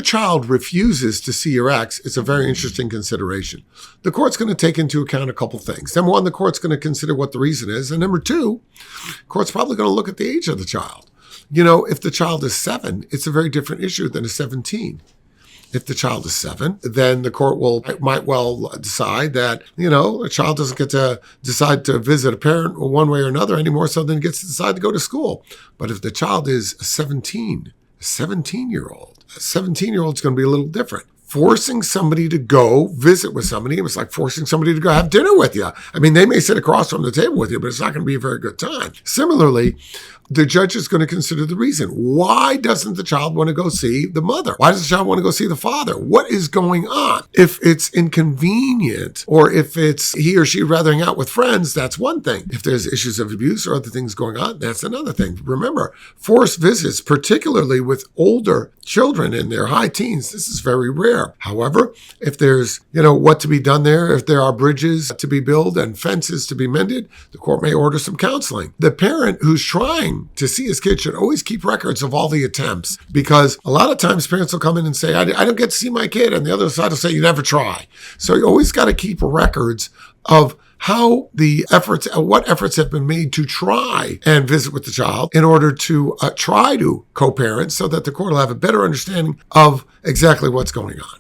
child refuses to see your ex, it's a very interesting consideration. The court's going to take into account a couple things. Number one, the court's going to consider what the reason is. And number two, the court's probably going to look at the age of the child. If the child is 7, it's a very different issue than a 17. If the child is 7, then the court might well decide that, a child doesn't get to decide to visit a parent one way or another any more so than it gets to decide to go to school. But if the child is 17, a 17-year-old is going to be a little different. Forcing somebody to go visit with somebody, it's like forcing somebody to go have dinner with you. They may sit across from the table with you, but it's not going to be a very good time. Similarly, the judge is going to consider the reason. Why doesn't the child want to go see the mother? Why does the child want to go see the father? What is going on? If it's inconvenient or if it's he or she rather hang out with friends, that's one thing. If there's issues of abuse or other things going on, that's another thing. Remember, forced visits, particularly with older children in their high teens, this is very rare. However, if there's, what to be done there, if there are bridges to be built and fences to be mended, the court may order some counseling. The parent who's trying to see his kid should always keep records of all the attempts, because a lot of times parents will come in and say, I don't get to see my kid. And the other side will say, you never try. So you always got to keep records of how what efforts have been made to try and visit with the child in order to try to co-parent so that the court will have a better understanding of exactly what's going on.